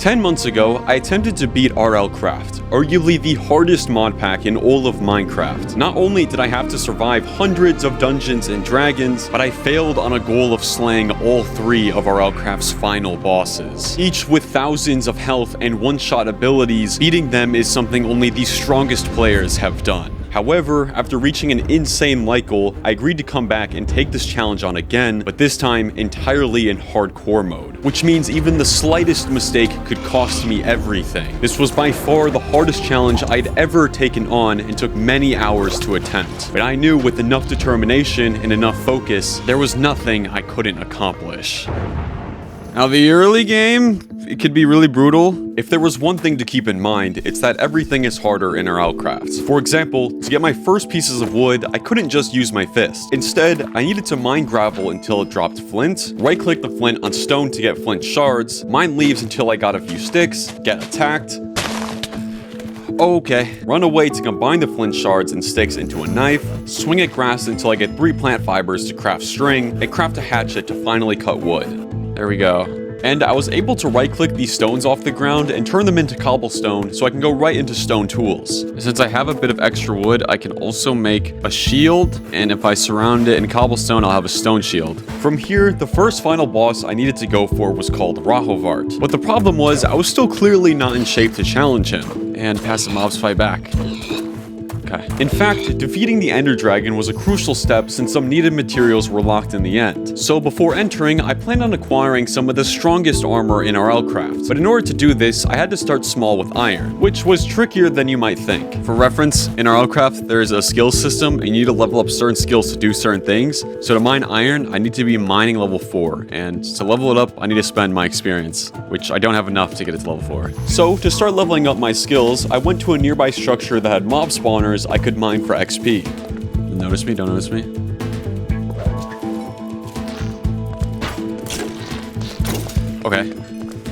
10 months ago, I attempted to beat RLCraft, arguably the hardest mod pack in all of Minecraft. Not only did I have to survive hundreds of dungeons and dragons, but I failed on a goal of slaying all 3 of RLCraft's final bosses. Each with thousands of health and one-shot abilities, beating them is something only the strongest players have done. However, after reaching an insane light goal, I agreed to come back and take this challenge on again, but this time entirely in hardcore mode, which means even the slightest mistake could cost me everything. This was by far the hardest challenge I'd ever taken on and took many hours to attempt, but I knew with enough determination and enough focus, there was nothing I couldn't accomplish. Now, the early game, it could be really brutal. If there was one thing to keep in mind, it's that everything is harder in RLCraft. For example, to get my first pieces of wood, I couldn't just use my fist. Instead, I needed to mine gravel until it dropped flint, right-click the flint on stone to get flint shards, mine leaves until I got a few sticks, get attacked. Okay, run away to combine the flint shards and sticks into a knife, swing at grass until I get 3 plant fibers to craft string, and craft a hatchet to finally cut wood. There we go. And I was able to right-click these stones off the ground and turn them into cobblestone so I can go right into stone tools. Since I have a bit of extra wood, I can also make a shield, and if I surround it in cobblestone, I'll have a stone shield. From here, the first final boss I needed to go for was called Rahovart. But the problem was, I was still clearly not in shape to challenge him, and pass the mobs fight back. Okay. In fact, defeating the Ender Dragon was a crucial step since some needed materials were locked in the end. So before entering, I planned on acquiring some of the strongest armor in RLCraft. But in order to do this, I had to start small with iron, which was trickier than you might think. For reference, in RLCraft, there's a skill system and you need to level up certain skills to do certain things. So to mine iron, I need to be mining level 4. And to level it up, I need to spend my experience, which I don't have enough to get it to level 4. So to start leveling up my skills, I went to a nearby structure that had mob spawners I could mine for XP. Notice me? Don't notice me? Okay.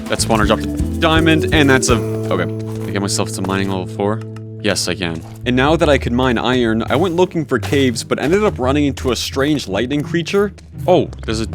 That spawner dropped a diamond, and that's a... Okay. Can I get myself to mining level 4? Yes, I can. And now that I could mine iron, I went looking for caves, but ended up running into a strange lightning creature. Oh, there's a...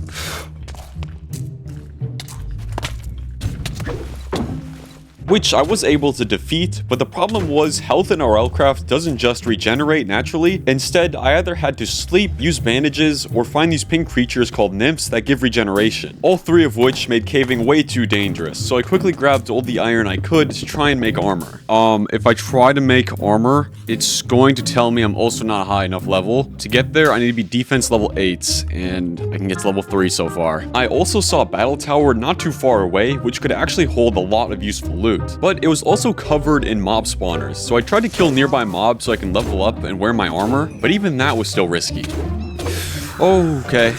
which I was able to defeat, but the problem was health in RLCraft doesn't just regenerate naturally. Instead, I either had to sleep, use bandages, or find these pink creatures called nymphs that give regeneration. All 3 of which made caving way too dangerous, so I quickly grabbed all the iron I could to try and make armor. If I try to make armor, it's going to tell me I'm also not a high enough level. To get there, I need to be defense level 8, and I can get to level 3 so far. I also saw a battle tower not too far away, which could actually hold a lot of useful loot. But it was also covered in mob spawners, so I tried to kill nearby mobs so I can level up and wear my armor, but even that was still risky. Okay.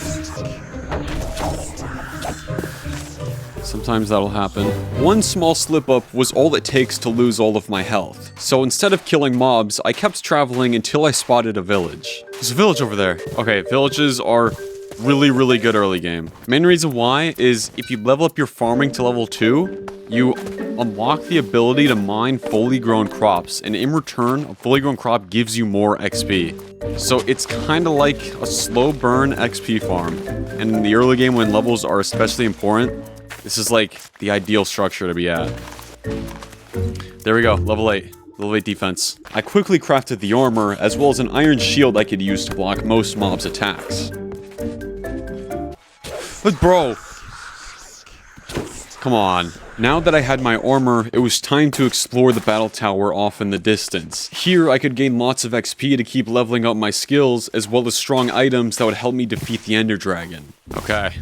Sometimes that'll happen. One small slip-up was all it takes to lose all of my health. So instead of killing mobs, I kept traveling until I spotted a village. There's a village over there. Okay, villages are really good early game. Main reason why is if you level up your farming to level 2, you unlock the ability to mine fully grown crops, and in return, a fully grown crop gives you more XP. So it's kind of like a slow burn XP farm. And in the early game when levels are especially important, this is like the ideal structure to be at. There we go, level 8. Level 8 defense. I quickly crafted the armor, as well as an iron shield I could use to block most mobs' attacks. But bro! Come on. Now that I had my armor, it was time to explore the battle tower off in the distance. Here, I could gain lots of XP to keep leveling up my skills, as well as strong items that would help me defeat the Ender Dragon. Okay.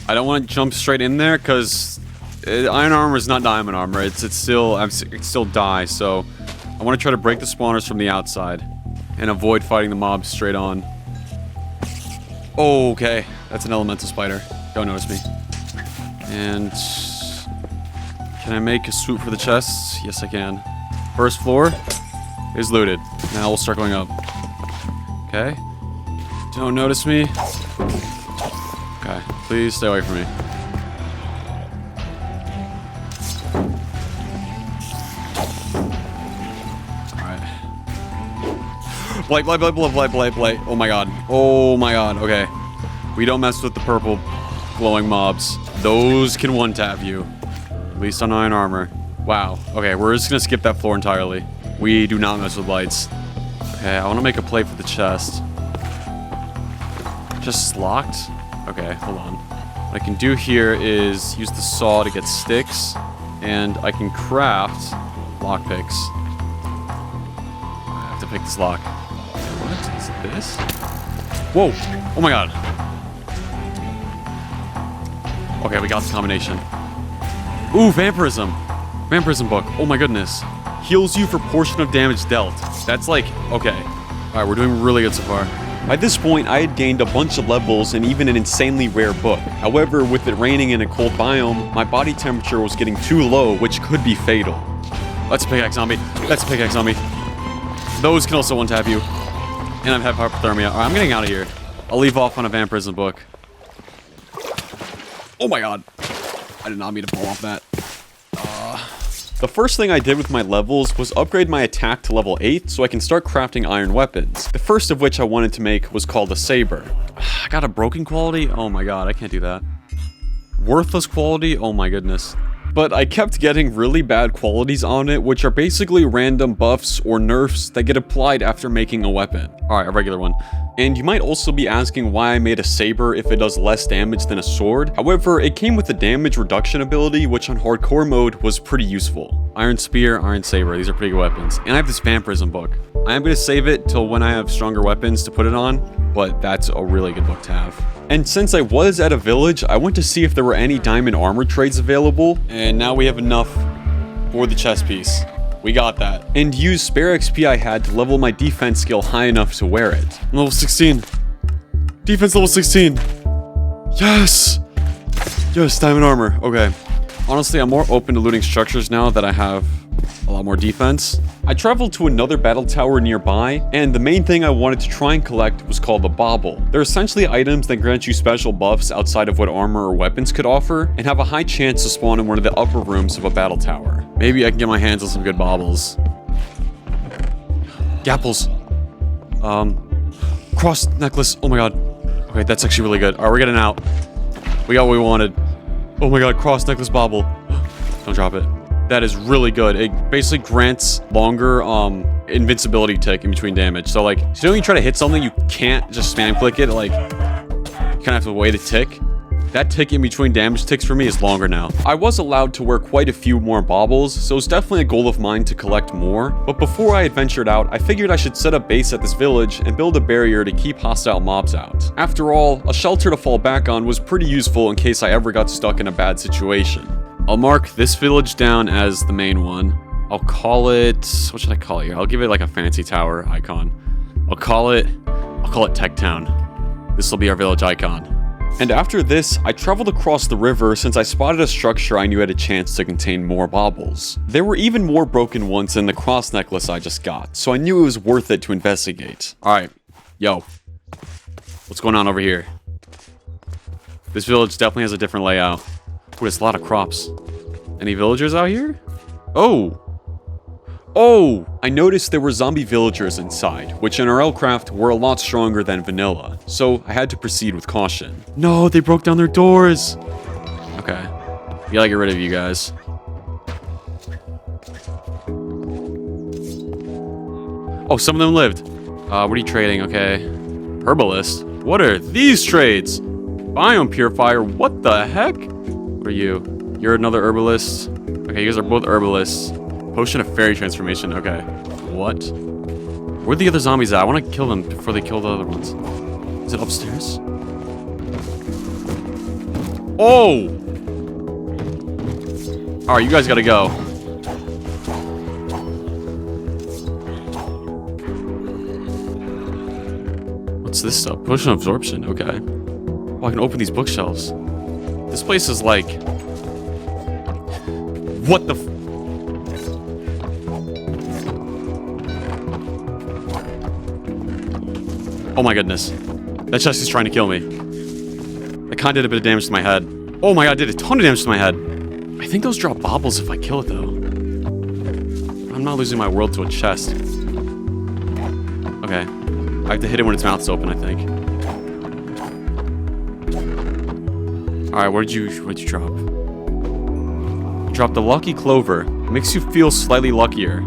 I don't want to jump straight in there, because iron armor is not diamond armor. It's still die, so I want to try to break the spawners from the outside and avoid fighting the mobs straight on. Oh, okay. That's an elemental spider. Don't notice me. And... can I make a swoop for the chests? Yes, I can. First floor is looted. Now we'll start going up. Okay. Don't notice me. Okay. Please stay away from me. Alright. Blight. Oh my god. Oh my god. Okay. We don't mess with the purple glowing mobs. Those can one-tap you. At least on iron armor. Wow. Okay, we're just gonna skip that floor entirely. We do not mess with lights. Okay, I want to make a play for the chest. Just locked? Okay, hold on. What I can do here is use the saw to get sticks, and I can craft lockpicks. I have to pick this lock. What is this? Whoa! Oh my god. Okay, we got the combination. Ooh, vampirism. Vampirism book. Oh my goodness. Heals you for portion of damage dealt. That's like, okay. Alright, we're doing really good so far. By this point, I had gained a bunch of levels and even an insanely rare book. However, with it raining in a cold biome, my body temperature was getting too low, which could be fatal. That's a pickaxe zombie. That's a pickaxe zombie. Those can also one-tap you. And I have hypothermia. Alright, I'm getting out of here. I'll leave off on a vampirism book. Oh my god. I did not mean to pull off that. The first thing I did with my levels was upgrade my attack to level 8 so I can start crafting iron weapons. The first of which I wanted to make was called a saber. I got a broken quality? Oh my god, I can't do that. Worthless quality? Oh my goodness. But I kept getting really bad qualities on it, which are basically random buffs or nerfs that get applied after making a weapon. Alright, a regular one. And you might also be asking why I made a saber if it does less damage than a sword. However, it came with a damage reduction ability, which on hardcore mode was pretty useful. Iron spear, iron saber, these are pretty good weapons. And I have this vampirism book. I am going to save it till when I have stronger weapons to put it on, but that's a really good book to have. And since I was at a village, I went to see if there were any diamond armor trades available, and now we have enough for the chest piece. We got that. And used spare XP I had to level my defense skill high enough to wear it. Level 16. Defense level 16. Yes! Yes, diamond armor. Okay. Honestly, I'm more open to looting structures now that I have a lot more defense. I traveled to another battle tower nearby, and the main thing I wanted to try and collect was called the bauble. They're essentially items that grant you special buffs outside of what armor or weapons could offer, and have a high chance to spawn in one of the upper rooms of a battle tower. Maybe I can get my hands on some good baubles. Gapples. Cross necklace. Oh my god. Okay, that's actually really good. Alright, we're getting out. We got what we wanted. Oh my god, cross necklace bauble. Don't drop it. That is really good. It basically grants longer invincibility tick in between damage. So like, so when you try to hit something, you can't just spam click it. Like, you kind of have to wait a tick. That tick in between damage ticks for me is longer now. I was allowed to wear quite a few more baubles, so it's definitely a goal of mine to collect more. But before I had ventured out, I figured I should set up base at this village and build a barrier to keep hostile mobs out. After all, a shelter to fall back on was pretty useful in case I ever got stuck in a bad situation. I'll mark this village down as the main one. I'll call it, what should I call it here? I'll give it like a fancy tower icon. I'll call it Tech Town. This will be our village icon. And after this, I traveled across the river since I spotted a structure I knew had a chance to contain more baubles. There were even more broken ones than the cross necklace I just got, so I knew it was worth it to investigate. Alright, yo. What's going on over here? This village definitely has a different layout. Ooh, there's a lot of crops. Any villagers out here? Oh! Oh! I noticed there were zombie villagers inside, which in RLCraft were a lot stronger than vanilla, so I had to proceed with caution. No, they broke down their doors! Okay. We gotta get rid of you guys. Oh, some of them lived. What are you trading? Okay. Herbalist? What are these trades? Biome purifier? What the heck? What are you? You're another herbalist. Okay, you guys are both herbalists. Potion of fairy transformation. Okay. What? Where are the other zombies at? I want to kill them before they kill the other ones. Is it upstairs? Oh! Alright, you guys gotta go. What's this stuff? Potion of absorption. Okay. Oh, I can open these bookshelves. This place is like... What the f... Oh my goodness. That chest is trying to kill me. That kind of did a bit of damage to my head. Oh my god, it did a ton of damage to my head. I think those drop baubles if I kill it though. I'm not losing my world to a chest. Okay. I have to hit it when its mouth's open, I think. Alright, what'd you drop? You Drop the lucky clover. Makes you feel slightly luckier.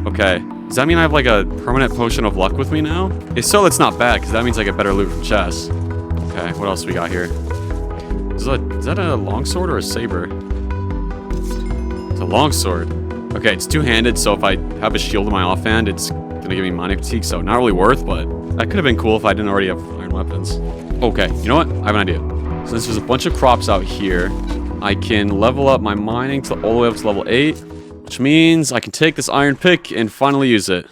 Okay. Does that mean I have like a permanent potion of luck with me now? If so, that's not bad, because that means I get better loot from chests. Okay, what else we got here? Is that a longsword or a saber? It's a longsword. Okay, it's two-handed, so if I have a shield in my offhand, it's gonna give me mining fatigue, so not really worth, but that could have been cool if I didn't already have iron weapons. Okay, you know what? I have an idea. Since there's a bunch of crops out here, I can level up my mining all the way up to level 8, which means I can take this iron pick and finally use it.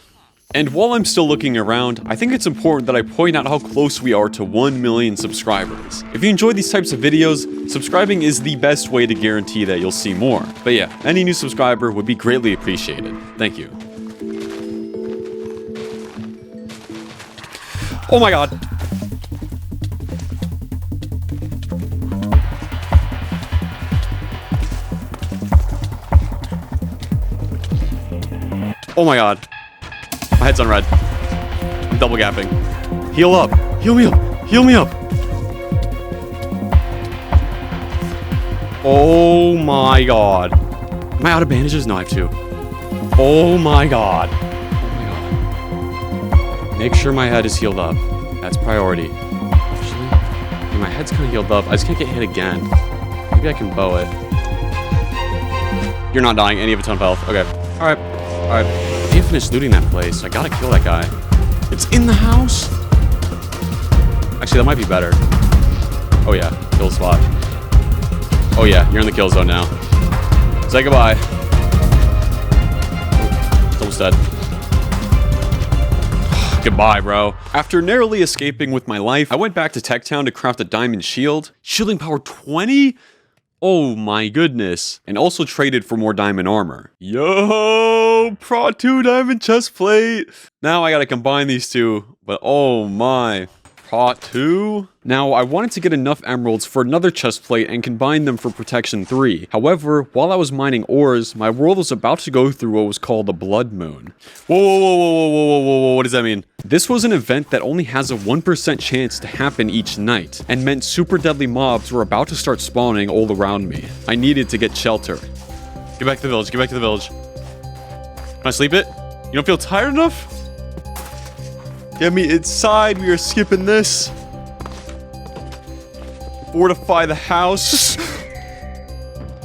And while I'm still looking around, I think it's important that I point out how close we are to 1 million subscribers. If you enjoy these types of videos, subscribing is the best way to guarantee that you'll see more. But yeah, any new subscriber would be greatly appreciated. Thank you. Oh my god. Oh my god. My head's on red. I'm double gapping. Heal up. Heal me up. Heal me up. Oh my god. Am I out of bandages? No, I have 2. Oh my god. Oh my god. Make sure my head is healed up. That's priority. Actually, my head's kind of healed up. I just can't get hit again. Maybe I can bow it. You're not dying. Any of a ton of health. Okay. Alright. Alright. I didn't finish looting that place. I gotta kill that guy. It's in the house? Actually, that might be better. Oh yeah, kill spot. Oh yeah, you're in the kill zone now. Say goodbye. It's almost dead. Goodbye, bro. After narrowly escaping with my life, I went back to Tech Town to craft a diamond shield. Shielding power 20? Oh my goodness. And also traded for more diamond armor. Yo, Pro 2 diamond chest plate. Now I gotta combine these two, but oh my. Pro 2? Now, I wanted to get enough emeralds for another chest plate and combine them for protection 3. However, while I was mining ores, my world was about to go through what was called a blood moon. Whoa, what does that mean? This was an event that only has a 1% chance to happen each night, and meant super deadly mobs were about to start spawning all around me. I needed to get shelter. Get back to the village, get back to the village. Can I sleep it? You don't feel tired enough? Get me inside, we are skipping this. Fortify the house.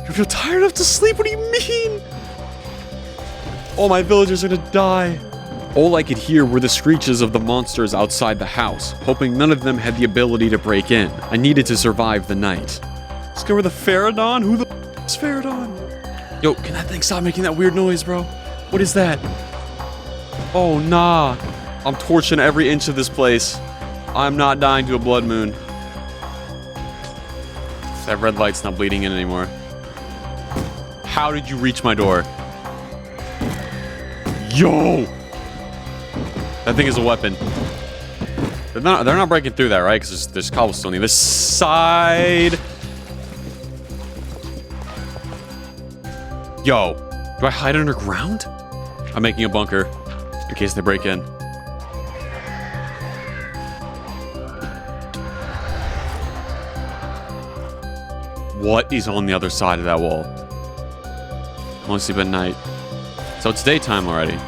You feel tired enough to sleep? What do you mean? All my villagers are gonna die. All I could hear were the screeches of the monsters outside the house, hoping none of them had the ability to break in. I needed to survive the night. Discover the Pterodon? Who the is Pterodon? Yo, can that thing stop making that weird noise, bro? What is that? Oh, nah. I'm torching every inch of this place. I'm not dying to a blood moon. That red light's not bleeding in anymore. How did you reach my door? Yo! That thing is a weapon. They're not breaking through that, right? Because there's cobblestone on this side. Yo, do I hide underground? I'm making a bunker in case they break in. What is on the other side of that wall? I want to sleep at night. So it's daytime already.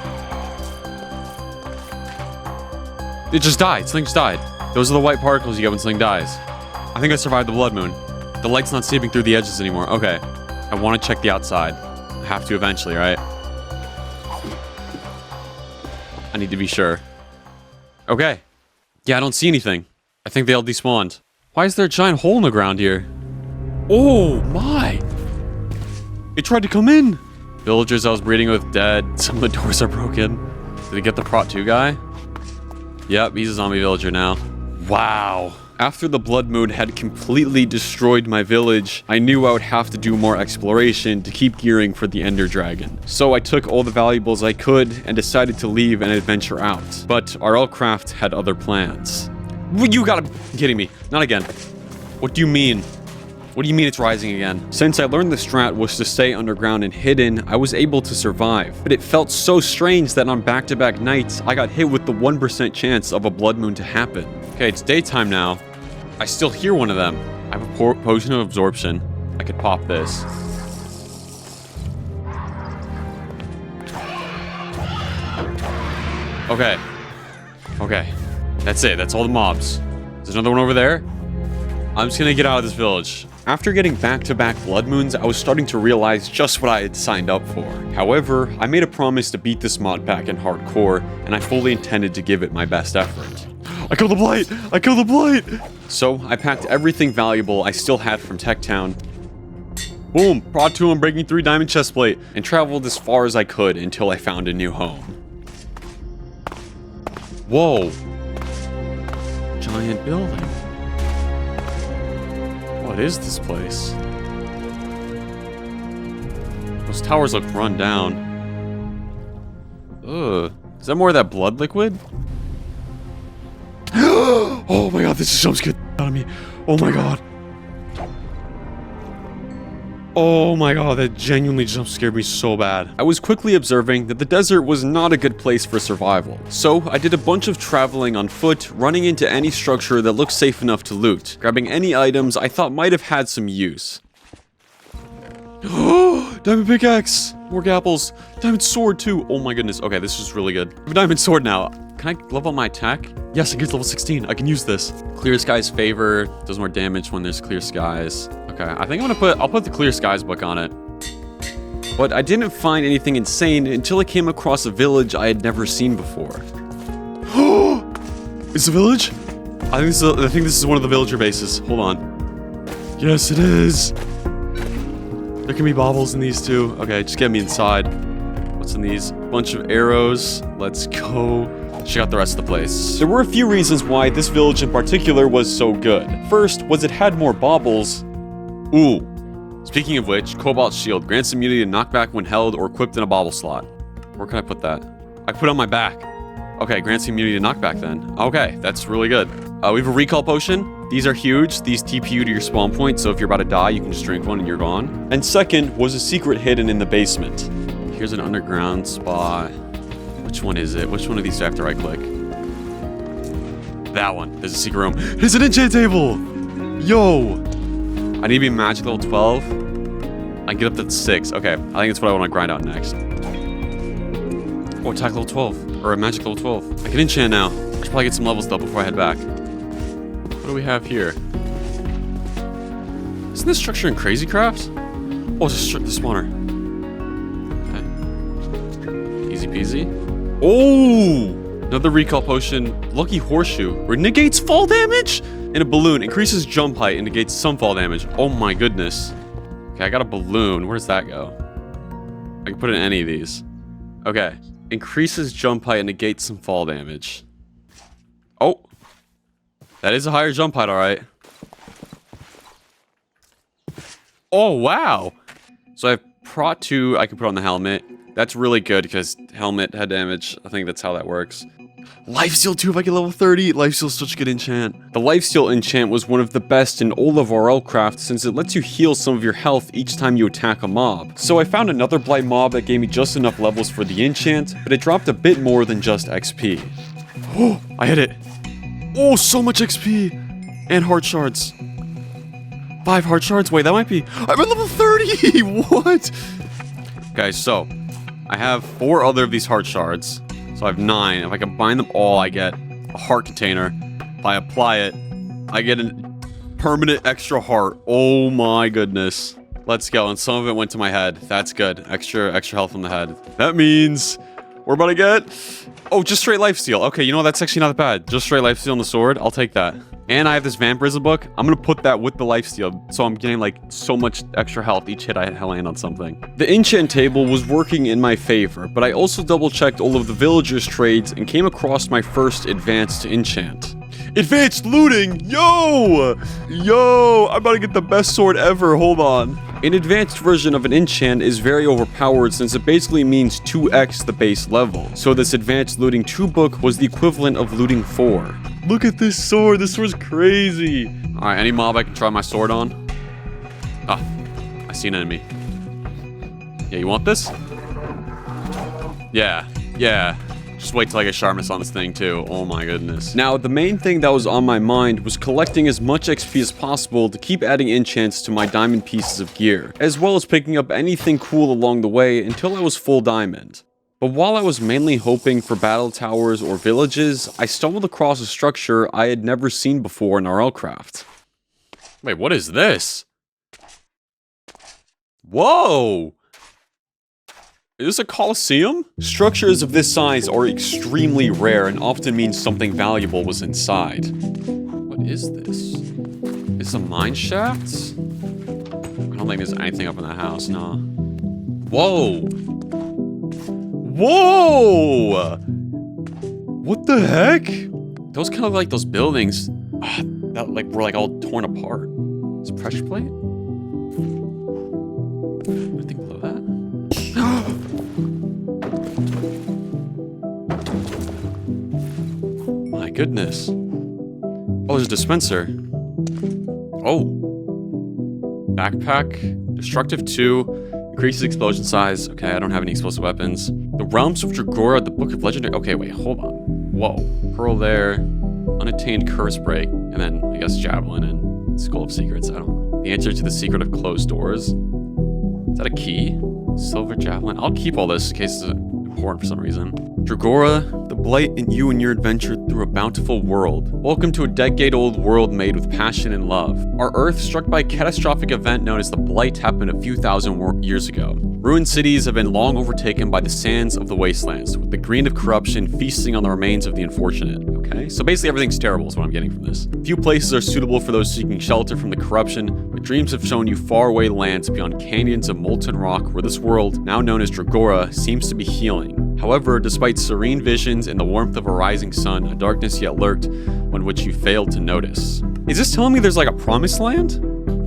It just died. Something just died. Those are the white particles you get when something dies. I think I survived the blood moon. The light's not seeping through the edges anymore. Okay. I want to check the outside. I have to eventually, right? I need to be sure. Okay. Yeah, I don't see anything. I think they all despawned. Why is there a giant hole in the ground here? Oh my! It tried to come in! Villagers I was breeding with dead. Some of the doors are broken. Did he get the Prot 2 guy? Yep, he's a zombie villager now. Wow. After the blood moon had completely destroyed my village, I knew I would have to do more exploration to keep gearing for the Ender Dragon. So I took all the valuables I could and decided to leave and adventure out. But RLCraft had other plans. You gotta be kidding me. Not again. What do you mean? What do you mean it's rising again? Since I learned the strat was to stay underground and hidden, I was able to survive. But it felt so strange that on back-to-back nights, I got hit with the 1% chance of a blood moon to happen. Okay, it's daytime now. I still hear one of them. I have a potion of absorption. I could pop this. Okay. Okay. That's it. That's all the mobs. There's another one over there. I'm just gonna get out of this village. After getting back-to-back blood moons, I was starting to realize just what I had signed up for. However, I made a promise to beat this mod pack in hardcore, and I fully intended to give it my best effort. I killed the blight! I killed the blight! So, I packed everything valuable I still had from Tech Town. Boom! Prod 2 on breaking 3 diamond chestplate, and traveled as far as I could until I found a new home. Whoa! Giant building. What is this place? Those towers look run down. Ugh. Is that more of that blood liquid? Oh my god, this is jump scared out of me. Oh my god. Oh my god, that genuinely jump scared me so bad. I was quickly observing that the desert was not a good place for survival. So I did a bunch of traveling on foot, running into any structure that looked safe enough to loot, grabbing any items I thought might have had some use. Oh, diamond pickaxe! More apples. Diamond sword too. Oh my goodness. Okay, this is really good. I have a diamond sword now. Can I level up my attack? Yes, I get level 16. I can use this. Clear skies favor. Does more damage when there's clear skies. Okay, I think I'll put the clear skies book on it. But I didn't find anything insane until I came across a village I had never seen before. Oh! It's a village? I think this is one of the villager bases. Hold on. Yes, it is. There can be baubles in these too. Okay, just get me inside. What's in these? Bunch of arrows. Let's go. Check out the rest of the place. There were a few reasons why this village in particular was so good. First was it had more baubles. Ooh. Speaking of which, Cobalt Shield grants immunity to knockback when held or equipped in a bauble slot. Where can I put that? I put it on my back. Okay, grants immunity to knockback then. Okay, that's really good. We have a recall potion. These are huge. These TP you to your spawn point, so if you're about to die, you can just drink one and you're gone. And second was a secret hidden in the basement. Here's an underground spot. Which one is it? Which one of these do I have to right click? That one. There's a secret room. There's an enchant table! Yo! I need to be magic level 12. I can get up to 6. Okay, I think that's what I want to grind out next. Oh, attack level 12. Or a magic level 12. I can enchant now. I should probably get some levels up before I head back. What do we have here? Isn't this structure in RLCraft? Oh, it's the spawner. Okay. Easy peasy. Oh! Another recall potion. Lucky horseshoe. Where negates fall damage? And a balloon. Increases jump height and negates some fall damage. Oh my goodness. Okay, I got a balloon. Where does that go? I can put it in any of these. Okay. Increases jump height and negates some fall damage. Oh. That is a higher jump height, alright. Oh, wow. So I have Prot 2 I can put on the helmet. That's really good because helmet head damage. I think that's how that works. Lifesteal 2 if I get level 30. Lifesteal's such a good enchant. The Lifesteal enchant was one of the best in all of RLCraft since it lets you heal some of your health each time you attack a mob. So I found another blight mob that gave me just enough levels for the enchant, but it dropped a bit more than just XP. Oh, I hit it. Oh, so much XP! And heart shards. 5 heart shards? Wait, that might be... I'm at level 30! What? Okay, so... I have 4 other of these heart shards. So I have 9. If I combine them all, I get a heart container. If I apply it, I get a permanent extra heart. Oh my goodness. Let's go. And some of it went to my head. That's good. Extra health on the head. That means we're about to get... Oh, just straight lifesteal. Okay, you know, that's actually not that bad. Just straight lifesteal on the sword. I'll take that. And I have this vampirism book. I'm gonna put that with the lifesteal, so I'm getting like so much extra health each hit I land on something. The enchant table was working in my favor, but I also double checked all of the villagers' trades and came across my first advanced enchant. Advanced looting! Yo! Yo! I'm about to get the best sword ever. Hold on. An advanced version of an enchant is very overpowered since it basically means 2x the base level. So this advanced looting 2 book was the equivalent of looting 4. Look at this sword. This sword's crazy. Alright, any mob I can try my sword on? Ah, I see an enemy. Yeah, you want this? Yeah. Just wait till I get sharpness on this thing too. Oh my goodness. Now, the main thing that was on my mind was collecting as much XP as possible to keep adding enchants to my diamond pieces of gear, as well as picking up anything cool along the way until I was full diamond. But while I was mainly hoping for battle towers or villages, I stumbled across a structure I had never seen before in RLCraft. Wait, what is this? Whoa! Is this a coliseum? Structures of this size are extremely rare and often means something valuable was inside. What is this? Is this a mine shaft? I don't think there's anything up in that house, no. Whoa! Whoa! What the heck? Those kind of like those buildings that like were like all torn apart. Is it pressure plate? Anything below that? My goodness. Oh, there's a dispenser. Oh. Backpack. Destructive 2. Increases explosion size. Okay, I don't have any explosive weapons. The Realms of Dregora, the Book of Legendary. Okay, wait, hold on. Whoa. Pearl there. Unattained Curse Break. And then, I guess, Javelin and Skull of Secrets. I don't know. The answer to the secret of closed doors. Is that a key? Silver Javelin. I'll keep all this in case it's important for some reason. Dregora, the blight in you and your adventure through a bountiful world. Welcome to a decade-old world made with passion and love. Our Earth, struck by a catastrophic event known as the Blight, happened a few thousand years ago. Ruined cities have been long overtaken by the sands of the wastelands, with the green of corruption feasting on the remains of the unfortunate. Okay, so basically everything's terrible is what I'm getting from this. Few places are suitable for those seeking shelter from the corruption, but dreams have shown you faraway lands beyond canyons of molten rock where this world, now known as Dregora, seems to be healing. However, despite serene visions and the warmth of a rising sun, a darkness yet lurked, one which you failed to notice. Is this telling me there's like a promised land?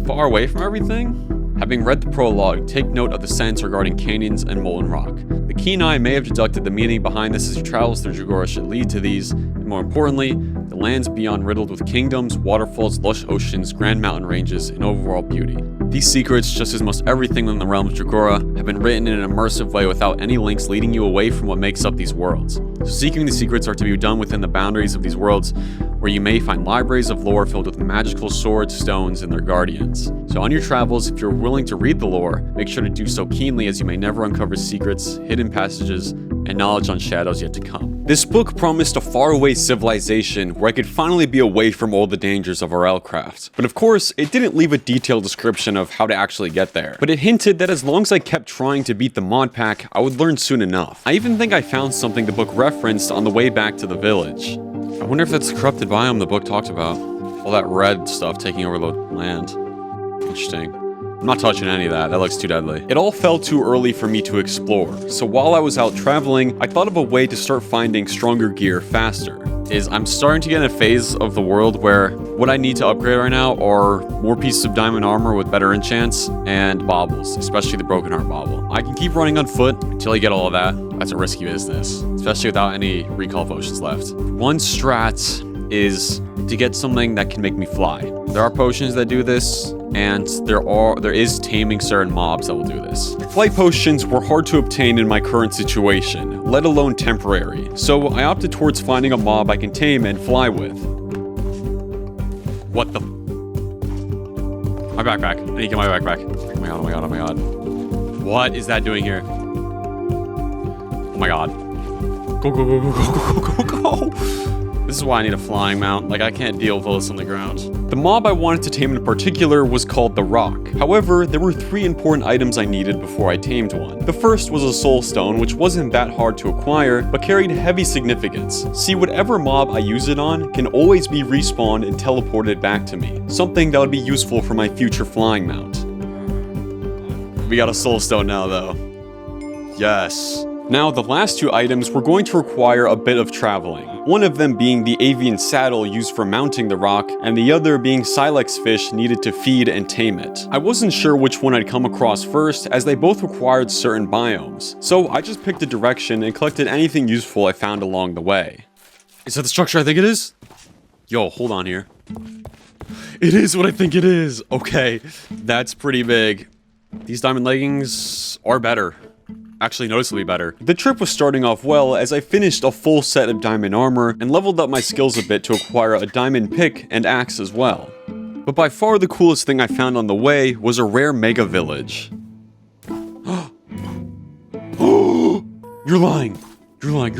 Far away from everything? Having read the prologue, take note of the sense regarding canyons and molten rock. The keen eye may have deducted the meaning behind this as your travels through Dregora should lead to these, and more importantly, the lands beyond riddled with kingdoms, waterfalls, lush oceans, grand mountain ranges, and overall beauty. These secrets, just as most everything in the realm of Dregora, have been written in an immersive way without any links leading you away from what makes up these worlds. So seeking the secrets are to be done within the boundaries of these worlds, where you may find libraries of lore filled with magical swords, stones, and their guardians. So on your travels, if you're willing to read the lore, make sure to do so keenly as you may never uncover secrets, hidden passages, and knowledge on shadows yet to come. This book promised a faraway civilization where I could finally be away from all the dangers of RLCraft. But of course, it didn't leave a detailed description of how to actually get there. But it hinted that as long as I kept trying to beat the mod pack, I would learn soon enough. I even think I found something the book referenced on the way back to the village. I wonder if that's the corrupted biome the book talked about. All that red stuff taking over the land. Interesting. I'm not touching any of that. That looks too deadly. It all felt too early for me to explore. So while I was out traveling, I thought of a way to start finding stronger gear faster. I'm starting to get in a phase of the world where what I need to upgrade right now are more pieces of diamond armor with better enchants and baubles, especially the broken heart bauble. I can keep running on foot until I get all of that. That's a risky business, especially without any recall potions left. One strat is to get something that can make me fly. There are potions that do this, and there is taming certain mobs that will do this. Flight potions were hard to obtain in my current situation, let alone temporary, so I opted towards finding a mob I can tame and fly with. What the? My backpack. I need to get my backpack. Oh my god, oh my god, oh my god. What is that doing here? Oh my god. Go, go, go, go, go, go, go, go. This is why I need a flying mount. Like, I can't deal with all this on the ground. The mob I wanted to tame in particular was called the Rock. However, there were 3 important items I needed before I tamed one. The first was a soul stone, which wasn't that hard to acquire, but carried heavy significance. See, whatever mob I use it on can always be respawned and teleported back to me. Something that would be useful for my future flying mount. We got a soul stone now, though. Yes. Now, the last 2 items were going to require a bit of traveling. One of them being the avian saddle used for mounting the rock, and the other being silex fish needed to feed and tame it. I wasn't sure which one I'd come across first, as they both required certain biomes. So I just picked a direction and collected anything useful I found along the way. Is that the structure I think it is? Yo, hold on here. It is what I think it is. Okay, that's pretty big. These diamond leggings are better. Actually noticeably better. The trip was starting off well as I finished a full set of diamond armor and leveled up my skills a bit to acquire a diamond pick and axe as well. But by far the coolest thing I found on the way was a rare mega village. You're lying. You're lying.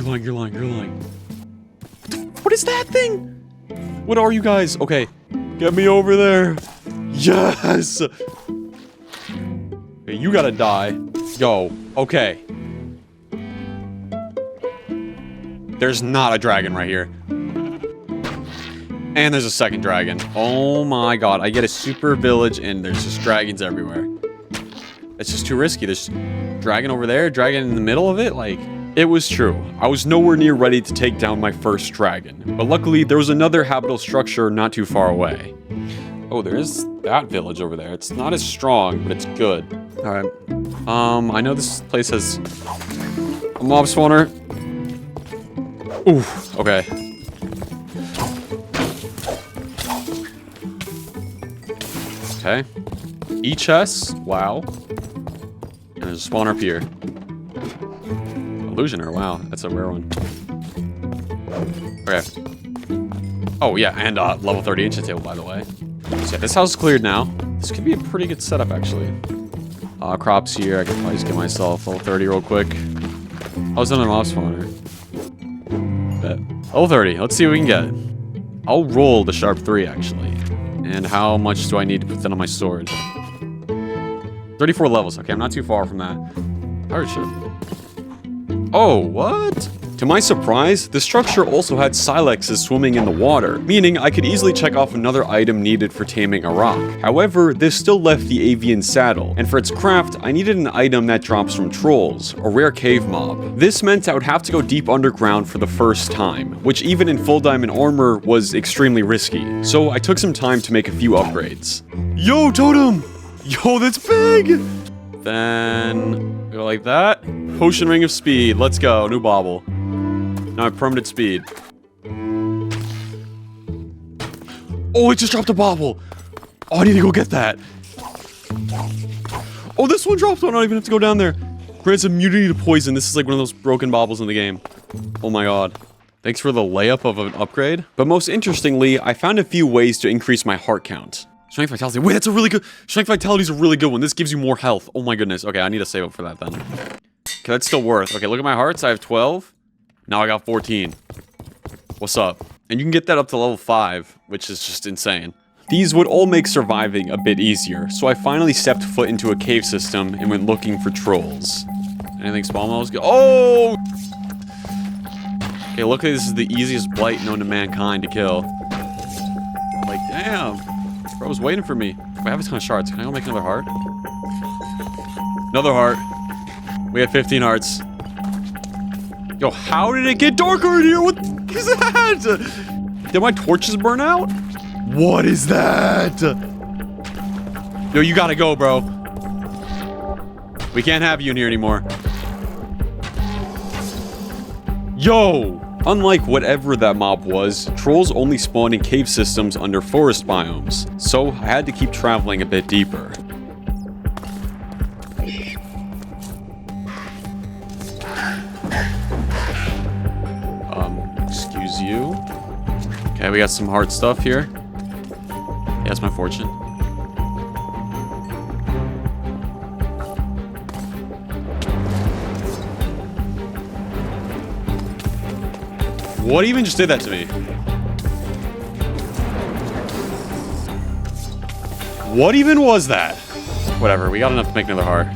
What is that thing? What are you guys? Okay. Get me over there. Yes. Okay, you gotta die. Yo. Okay. There's not a dragon right here. And there's a second dragon. Oh my god. I get a super village and there's just dragons everywhere. It's just too risky. There's dragon over there, dragon in the middle of it. Like, it was true. I was nowhere near ready to take down my first dragon. But luckily, there was another habitable structure not too far away. Oh, there is that village over there. It's not as strong, but it's good. Alright. I know this place has a mob spawner. Oof. Okay. Okay. E-chest. Wow. And there's a spawner up here. Illusioner. Wow. That's a rare one. Okay. Oh, yeah. And level 30 enchant table, by the way. So, yeah, this house is cleared now. This could be a pretty good setup, actually. Crops here. I could probably just get myself level 30 real quick. I was on a mob spawner. Bet. Level 30. Let's see what we can get. I'll roll the sharp 3, actually. And how much do I need to put that on my sword? 34 levels. Okay, I'm not too far from that. Pirate ship. Oh, what? To my surprise, the structure also had silexes swimming in the water, meaning I could easily check off another item needed for taming a rock. However, this still left the avian saddle, and for its craft, I needed an item that drops from trolls, a rare cave mob. This meant I would have to go deep underground for the first time, which even in full diamond armor was extremely risky. So I took some time to make a few upgrades. Yo, totem! Yo, that's big! Then go like that. Potion ring of speed. Let's go. New bauble. Now I have permanent speed. Oh, it just dropped a bauble. Oh, I need to go get that. Oh, this one dropped one. I don't even have to go down there. Grants immunity to poison. This is like one of those broken baubles in the game. Oh my god. Thanks for the layup of an upgrade. But most interestingly, I found a few ways to increase my heart count. Strength Vitality. Wait, that's a really good... Strength Vitality is a really good one. This gives you more health. Oh my goodness. Okay, I need to save up for that then. Okay, that's still worth. Okay, look at my hearts. I have 12. Now I got 14. What's up? And you can get that up to level 5, which is just insane. These would all make surviving a bit easier, so I finally stepped foot into a cave system and went looking for trolls. Anything spawn levels? Oh! Okay, luckily this is the easiest blight known to mankind to kill. Like, damn. Bro's waiting for me. I have a ton of shards. Can I go make another heart? Another heart. We have 15 hearts. Yo, how did it get darker in here? What is that? Did my torches burn out? What is that? Yo, you gotta go, bro. We can't have you in here anymore. Yo! Unlike whatever that mob was, trolls only spawn in cave systems under forest biomes, so I had to keep traveling a bit deeper. Excuse you. Okay, we got some hard stuff here. Yeah, that's my fortune. What even just did that to me? What even was that? Whatever, we got enough to make another heart.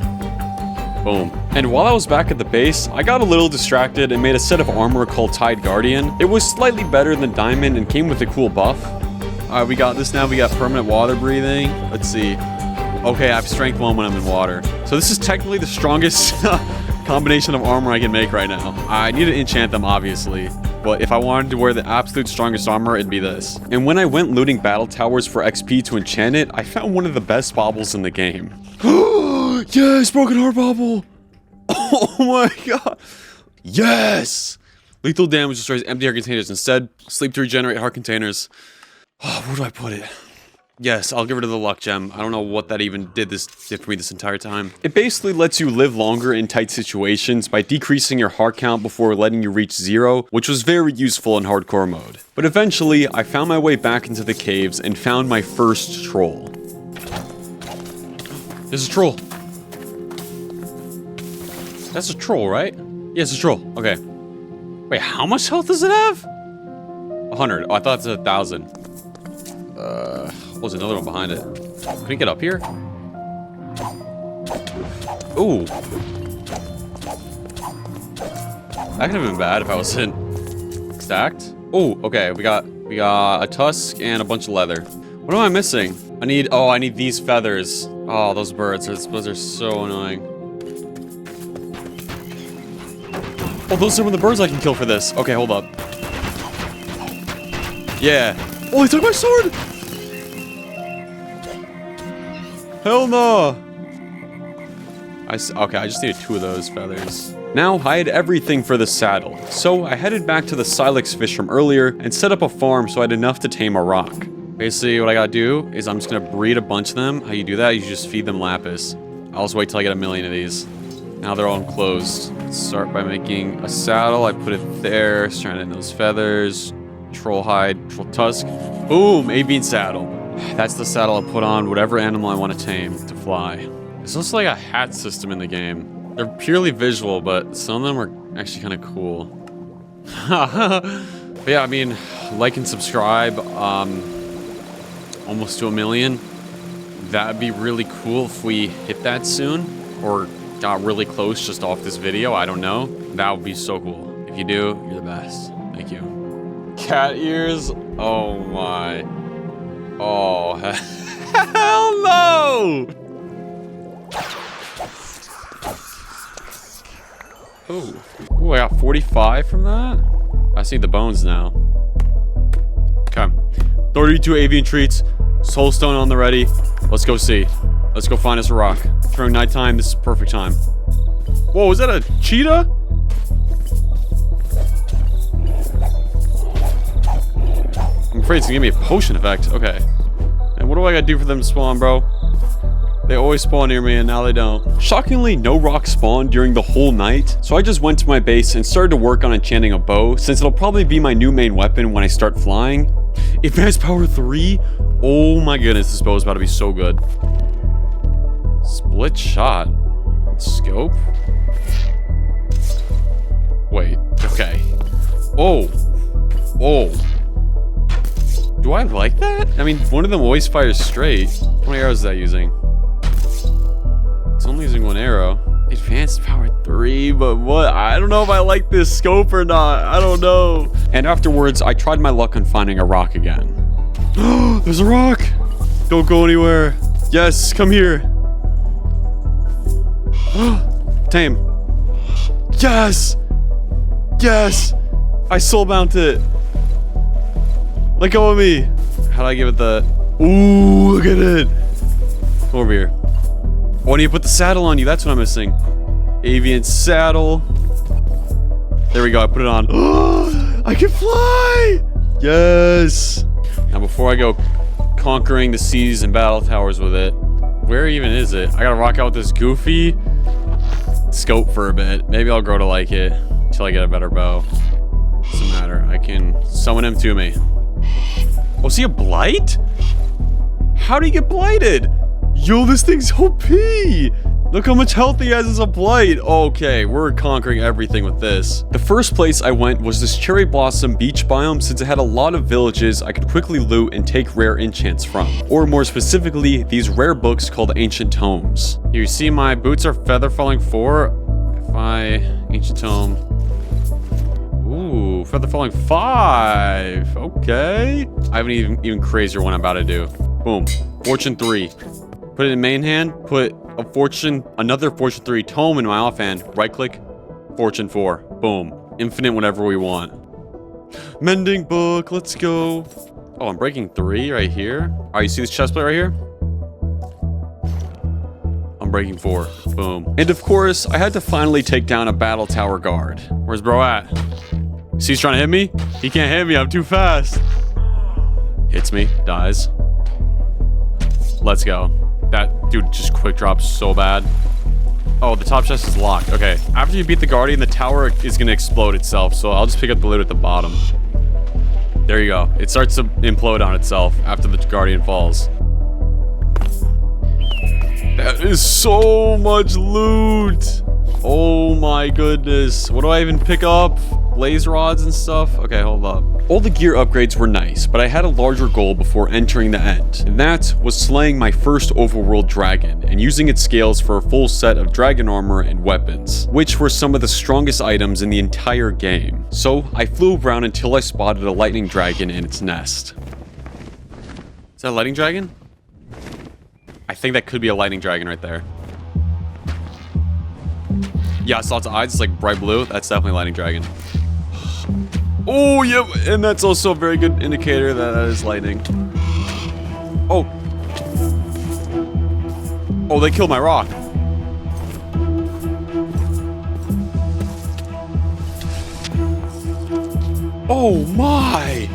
Boom. And while I was back at the base, I got a little distracted and made a set of armor called Tide Guardian. It was slightly better than Diamond and came with a cool buff. Alright, we got this now. We got permanent water breathing. Let's see. Okay, I have strength 1 when I'm in water. So this is technically the strongest combination of armor I can make right now. I need to enchant them, obviously. But if I wanted to wear the absolute strongest armor, it'd be this. And when I went looting battle towers for XP to enchant it, I found one of the best baubles in the game. Yes, broken heart bauble. Oh my god. Yes. Lethal damage destroys empty heart containers. Instead, sleep to regenerate heart containers. Oh, where do I put it? Yes, I'll give rid of the luck gem. I don't know what that even did for me this entire time. It basically lets you live longer in tight situations by decreasing your heart count before letting you reach 0, which was very useful in hardcore mode. But eventually, I found my way back into the caves and found my first troll. There's a troll. That's a troll, right? Yes, it's a troll. Okay. Wait, how much health does it have? 100. Oh, I thought it was 1,000. There's another one behind it. Can we get up here? Ooh. That could have been bad if I wasn't stacked. Oh, okay. We got a tusk and a bunch of leather. What am I missing? I need these feathers. Oh, those birds. Those are so annoying. Oh, those are one of the birds I can kill for this. Okay, hold up. Yeah. Oh, he took my sword! Hell no! Okay, I just needed 2 of those feathers. Now, I had everything for the saddle, so I headed back to the Silex fish from earlier and set up a farm so I had enough to tame a rock. Basically, what I gotta do is I'm just gonna breed a bunch of them. How you do that, you just feed them lapis. I'll just wait till I get 1,000,000 of these. Now they're all enclosed. Let's start by making a saddle. I put it there, strand in those feathers. Troll hide, troll tusk. Boom, avian saddle. That's the saddle I'll put on whatever animal I want to tame to fly. There's also like a hat system in the game. They're purely visual, but some of them are actually kind of cool. But yeah, I mean, like and subscribe. Almost to 1,000,000. That'd be really cool if we hit that soon, or got really close just off this video. I don't know. That would be so cool. If you do, you're the best. Thank you. Cat ears? Oh my. Oh, hell no! Ooh, I got 45 from that? I see the bones now. Okay. 32 avian treats. Soulstone on the ready. Let's go see. Let's go find us a rock. During nighttime, this is perfect time. Whoa, is that a cheetah? I'm afraid it's gonna give me a potion effect. Okay. And what do I gotta do for them to spawn, bro? They always spawn near me, and now they don't. Shockingly, no rocks spawned during the whole night, so I just went to my base and started to work on enchanting a bow, since it'll probably be my new main weapon when I start flying. Advanced power 3? Oh my goodness, this bow is about to be so good. Split shot. Scope? Wait, okay. Oh. Oh. Do I like that? I mean, one of them always fires straight. How many arrows is that using? It's only using 1 arrow. Advanced power 3, but what? I don't know if I like this scope or not. I don't know. And afterwards, I tried my luck on finding a rock again. There's a rock! Don't go anywhere. Yes, come here. Tame. Yes! Yes! I soul mount it. Let go of me. How do I give it the... Ooh, look at it. Come over here. Oh, I need to put the saddle on you. That's what I'm missing. Avian saddle. There we go. I put it on. I can fly! Yes! Now, before I go conquering the seas and battle towers with it, where even is it? I gotta rock out with this goofy scope for a bit. Maybe I'll grow to like it until I get a better bow. Doesn't matter. I can summon him to me. Oh, is he a blight? How do you get blighted? Yo, this thing's OP! Look how much health he has as a blight. Okay, we're conquering everything with this. The first place I went was this cherry blossom beach biome, since it had a lot of villages I could quickly loot and take rare enchants from. Or more specifically, these rare books called ancient tomes. Here, you see my boots are feather falling 4. If I... ancient tome... Ooh, feather falling 5. Okay. I have an even crazier one I'm about to do. Boom. Fortune 3. Put it in main hand. Put another Fortune 3 tome in my offhand. Right click. Fortune 4. Boom. Infinite whenever we want. Mending book. Let's go. Oh, I'm breaking 3 right here. Alright, you see this chestplate right here? I'm breaking 4. Boom. And of course, I had to finally take down a battle tower guard. Where's bro at? See, he's trying to hit me? He can't hit me. I'm too fast. Hits me. Dies. Let's go. That dude just quick drops so bad. Oh, the top chest is locked. Okay. After you beat the guardian, the tower is going to explode itself. So I'll just pick up the loot at the bottom. There you go. It starts to implode on itself after the guardian falls. That is so much loot. Oh my goodness. What do I even pick up? Blaze rods and stuff? Okay, hold up. All the gear upgrades were nice, but I had a larger goal before entering the end. And that was slaying my first overworld dragon and using its scales for a full set of dragon armor and weapons, which were some of the strongest items in the entire game. So I flew around until I spotted a lightning dragon in its nest. Is that a lightning dragon? I think that could be a lightning dragon right there. Yeah, I saw its eyes. It's like bright blue. That's definitely a lightning dragon. Oh, yep. And that's also a very good indicator that that is lightning. Oh. Oh, they killed my rock. Oh, my.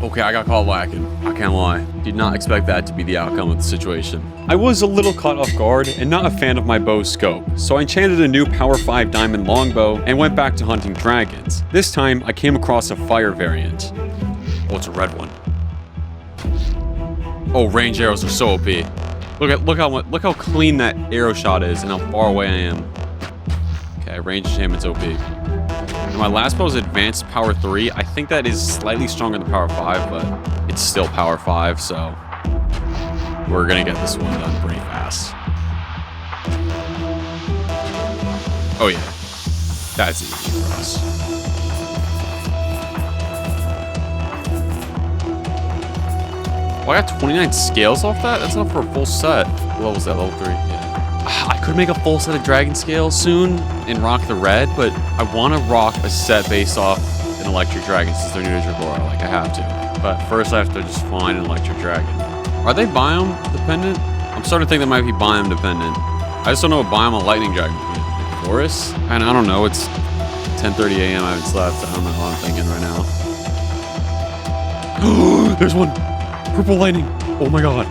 Okay, I got caught lacking. I can't lie. Did not expect that to be the outcome of the situation. I was a little caught off guard and not a fan of my bow's scope, so I enchanted a new Power 5 diamond longbow and went back to hunting dragons. This time, I came across a fire variant. Oh, it's a red one. Oh, range arrows are so OP. Look how clean that arrow shot is and how far away I am. Okay, range enchantment's OP. And my last bow is advanced power 3. I think that is slightly stronger than power 5, but it's still power 5, so we're gonna get this one done pretty fast. Oh yeah, that's easy for us. Oh, I got 29 scales off that? That's enough for a full set. What level was that? Level 3? Yeah. I could make a full set of dragon scales soon and rock the red, but I want to rock a set based off an electric dragon since they're new to Dregora. Like, I have to. But first I have to just find an electric dragon. Are they biome dependent? I'm starting to think they might be biome dependent. I just don't know what biome a lightning dragon would be. Forest? And I don't know. It's 10:30 a.m. I haven't slept. I don't know what I'm thinking right now. There's one. Purple lightning. Oh my god.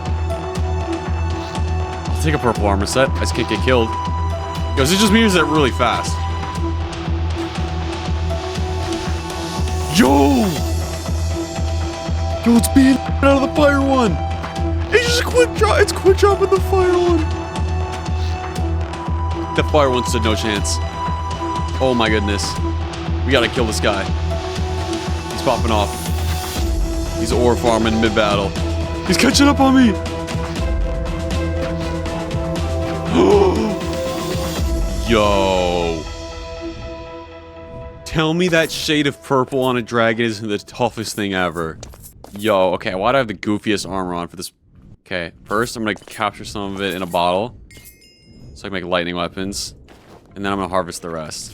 I'll take a purple armor set. I just can't get killed. Because it just moves that really fast. Yo! Yo, it's being out of the fire one. It's just it's quick dropping the fire one. The fire one stood no chance. Oh my goodness. We gotta kill this guy. He's popping off. He's ore farming mid-battle. He's catching up on me. Yo. Tell me that shade of purple on a dragon isn't the toughest thing ever. Yo, okay, why do I have the goofiest armor on for this? Okay, first I'm gonna capture some of it in a bottle so I can make lightning weapons. And then I'm gonna harvest the rest.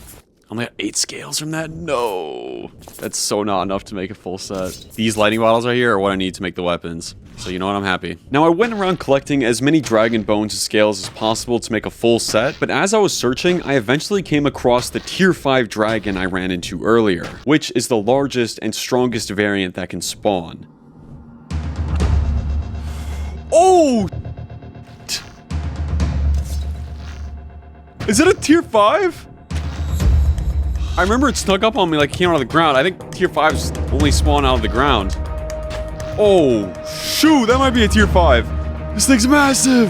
I only got 8 scales from that? No. That's so not enough to make a full set. These lightning bottles right here are what I need to make the weapons. So you know what, I'm happy. Now I went around collecting as many dragon bones and scales as possible to make a full set, but as I was searching, I eventually came across the tier 5 dragon I ran into earlier, which is the largest and strongest variant that can spawn. Oh! Is it a tier 5? I remember it snuck up on me like it came out of the ground. I think tier 5s only spawn out of the ground. Oh, shoot, that might be a tier 5. This thing's massive.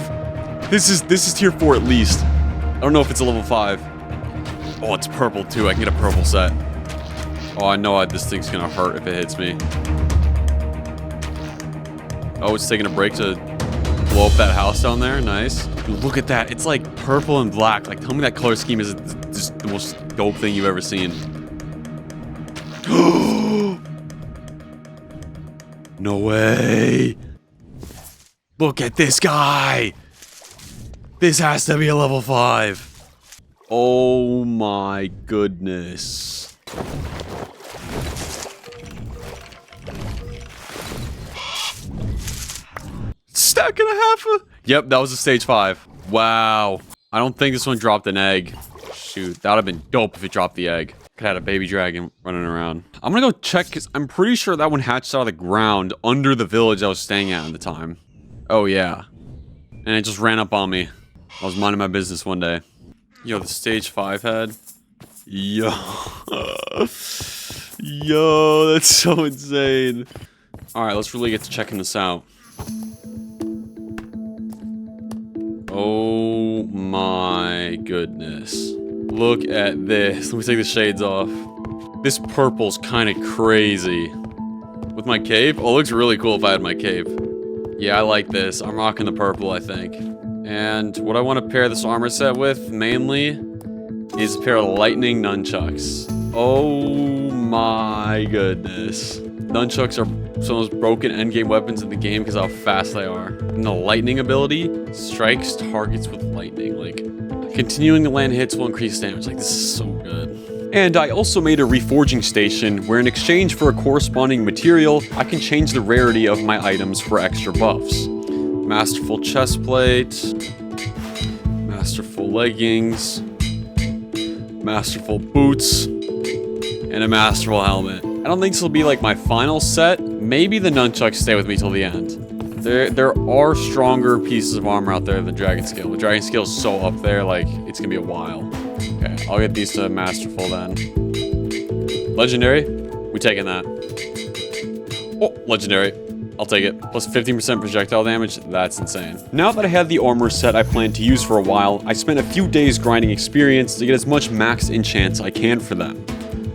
This is tier 4 at least. I don't know if it's a level 5. Oh, it's purple too. I can get a purple set. Oh, I know this thing's gonna hurt if it hits me. Oh, it's taking a break to blow up that house down there. Nice. Dude, look at that. It's like purple and black. Like, tell me that color scheme is just the most dope thing you've ever seen. No way. Look at this guy. This has to be a level 5. Oh my goodness. Stack and a half. Yep, that was a stage 5. Wow. I don't think this one dropped an egg. Shoot, that would have been dope if it dropped the egg. Could have had a baby dragon running around. I'm gonna go check because I'm pretty sure that one hatched out of the ground under the village I was staying at the time. Oh yeah. And it just ran up on me. I was minding my business one day. Yo, the stage 5 head. Yo. Yo, that's so insane. Alright, let's really get to checking this out. Oh my goodness. Look at this. Let me take the shades off. This purple's kind of crazy. With my cape? Oh, it looks really cool if I had my cape. Yeah, I like this. I'm rocking the purple, I think. And what I want to pair this armor set with, mainly, is a pair of lightning nunchucks. Oh my goodness. Nunchucks are some of those broken endgame weapons in the game because how fast they are. And the lightning ability strikes targets with lightning. Like, continuing to land hits will increase damage. Like, this is so good. And I also made a reforging station where in exchange for a corresponding material, I can change the rarity of my items for extra buffs. Masterful chestplate, masterful leggings, masterful boots, and a masterful helmet. I don't think this will be like my final set. Maybe the nunchucks stay with me till the end. There are stronger pieces of armor out there than Dragon Scale. But Dragon Scale is so up there, like, it's gonna be a while. Okay, I'll get these to Masterful then. Legendary? We taking that. Oh, Legendary. I'll take it. Plus 15% projectile damage. That's insane. Now that I have the armor set I plan to use for a while, I spent a few days grinding experience to get as much max enchants I can for them.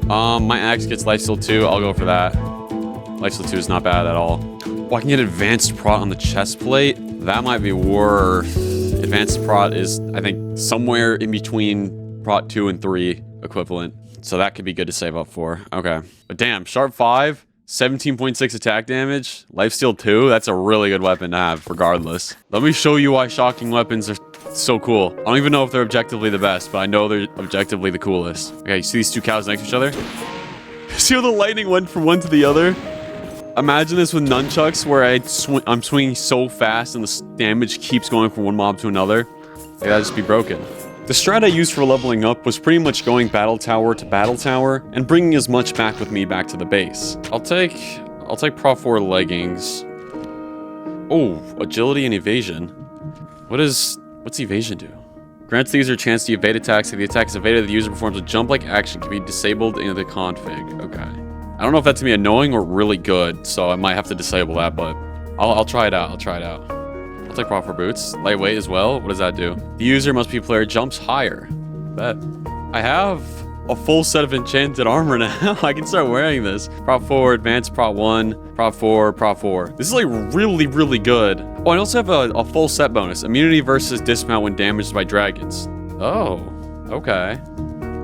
My axe gets lifesteal 2. I'll go for that. Lifesteal 2 is not bad at all. Oh, I can get advanced prot on the chest plate. That might be worth. Advanced prot is, I think, somewhere in between prot 2 and 3 equivalent. So that could be good to save up for. Okay. But damn, sharp 5, 17.6 attack damage, lifesteal 2. That's a really good weapon to have, regardless. Let me show you why shocking weapons are so cool. I don't even know if they're objectively the best, but I know they're objectively the coolest. Okay, you see these two cows next to each other? See how the lightning went from one to the other? Imagine this with nunchucks, where I'm swinging so fast and the damage keeps going from one mob to another. Like, that'd just be broken. The strat I used for leveling up was pretty much going battle tower to battle tower and bringing as much back with me back to the base. I'll take Prot 4 leggings. Oh, agility and evasion. What's evasion do? Grants the user a chance to evade attacks. If the attack is evaded, the user performs a jump-like action can be disabled in the config. Okay. I don't know if that's gonna be annoying or really good, so I might have to disable that, but I'll try it out. I'll take Prot 4 boots. Lightweight as well. What does that do? The user must be player jumps higher. Bet. I have a full set of enchanted armor now. I can start wearing this. Prot 4, advanced Prot 1, Prot 4, Prot 4. This is like really, really good. Oh, I also have a full set bonus. Immunity versus dismount when damaged by dragons. Oh, okay.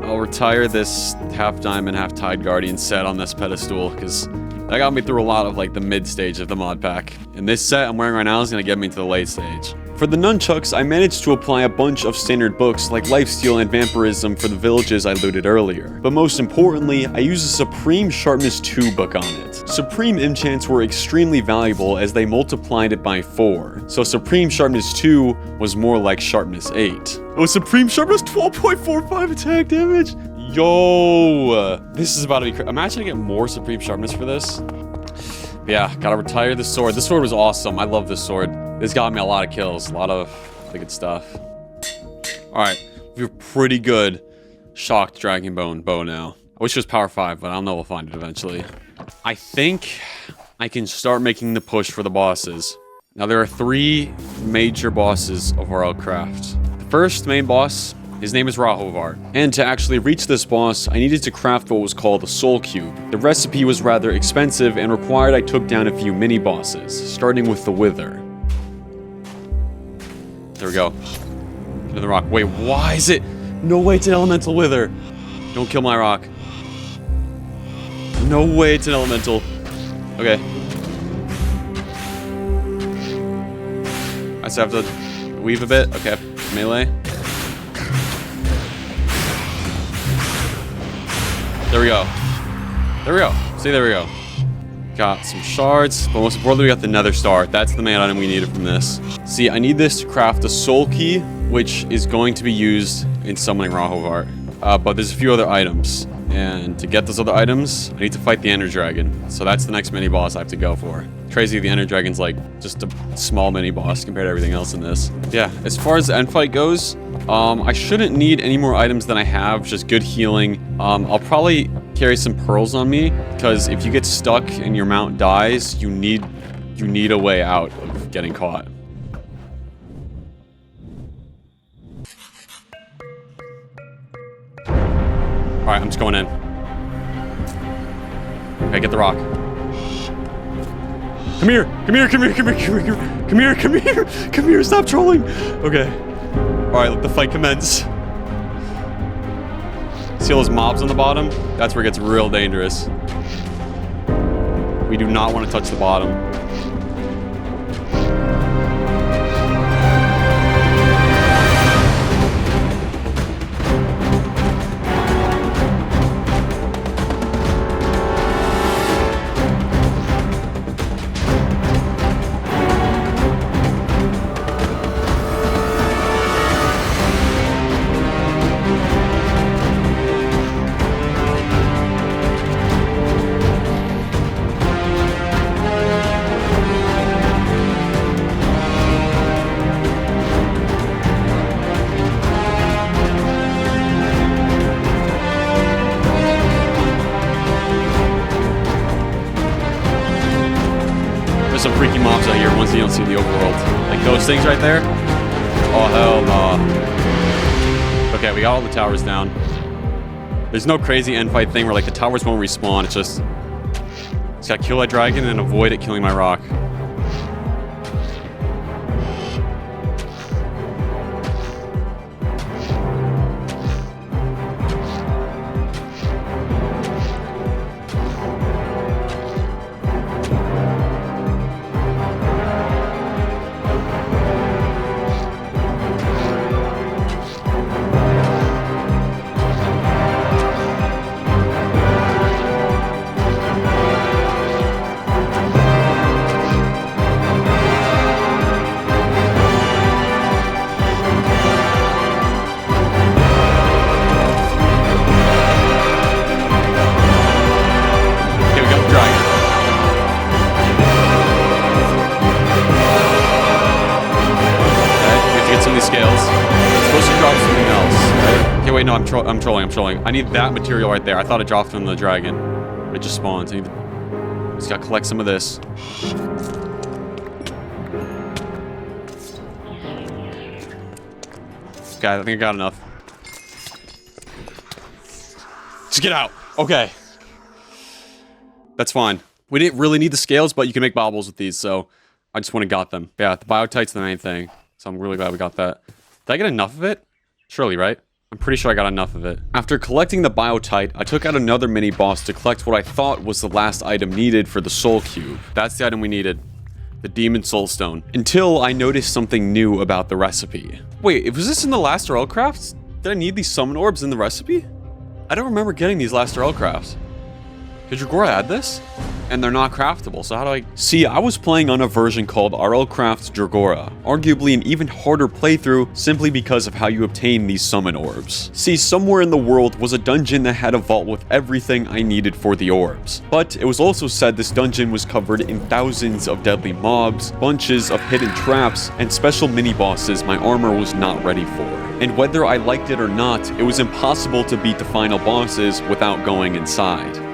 I'll retire this half diamond, half tide guardian set on this pedestal because that got me through a lot of like the mid stage of the mod pack. And this set I'm wearing right now is gonna get me to the late stage. For the nunchucks, I managed to apply a bunch of standard books like Lifesteal and Vampirism for the villages I looted earlier. But most importantly, I used a Supreme Sharpness 2 book on it. Supreme enchants were extremely valuable as they multiplied it by 4. So Supreme Sharpness 2 was more like Sharpness 8. Oh, Supreme Sharpness 12.45 attack damage? Yo! This is about to be crazy. Imagine I get more Supreme Sharpness for this. But yeah, gotta retire this sword. This sword was awesome. I love this sword. This got me a lot of kills, a lot of really good stuff. Alright, we have a pretty good shocked Dragonbone bow now. I wish it was power 5, but I don't know, we'll find it eventually. I think I can start making the push for the bosses. Now there are 3 major bosses of RLCraft. The first main boss, his name is Rahovar. And to actually reach this boss, I needed to craft what was called a soul cube. The recipe was rather expensive and required I took down a few mini bosses, starting with the Wither. There we go. Into the rock. Wait, why is it? No way it's an elemental wither. Don't kill my rock. No way it's an elemental. Okay. I still have to weave a bit. Okay. Melee. There we go. There we go. See, there we go. Got some shards, but most importantly, we got the nether star. That's the main item we needed from this. See, I need this to craft a soul key, which is going to be used in summoning Rahovar. But there's a few other items. And to get those other items, I need to fight the Ender Dragon. So that's the next mini boss I have to go for. Crazy, the Ender Dragon's like just a small mini boss compared to everything else in this. Yeah, as far as the end fight goes, I shouldn't need any more items than I have, just good healing. I'll probably carry some pearls on me, because if you get stuck and your mount dies, you need a way out of getting caught. Alright, I'm just going in. Okay, get the rock. Come here! Come here, come here, come here, come here, come here, come here, come here, stop trolling! Okay. Alright, let the fight commence. See all those mobs on the bottom? That's where it gets real dangerous. We do not want to touch the bottom. Some freaky mobs out here once you don't see the overworld. Like those things right there. Oh, hell no. Okay, we got all the towers down. There's no crazy end fight thing where like the towers won't respawn. It's just gotta kill that dragon and avoid it killing my rock. Wait, no, I'm trolling. I need that material right there. I thought it dropped from the dragon. But it just spawns. Just gotta collect some of this. Okay, I think I got enough. Just get out. Okay. That's fine. We didn't really need the scales, but you can make baubles with these, so I just went and got them. Yeah, the biotite's the main thing. So I'm really glad we got that. Did I get enough of it? Surely, right? I'm pretty sure I got enough of it. After collecting the biotite, I took out another mini boss to collect what I thought was the last item needed for the soul cube. That's the item we needed. The demon soul stone. Until I noticed something new about the recipe. Wait, was this in the last RLCraft? Did I need these summon orbs in the recipe? I don't remember getting these last RLCrafts. Did Dregora add this? And they're not craftable, so how do I... See, I was playing on a version called RLCraft Dregora, arguably an even harder playthrough simply because of how you obtain these summon orbs. See, somewhere in the world was a dungeon that had a vault with everything I needed for the orbs. But it was also said this dungeon was covered in thousands of deadly mobs, bunches of hidden traps, and special mini-bosses my armor was not ready for. And whether I liked it or not, it was impossible to beat the final bosses without going inside.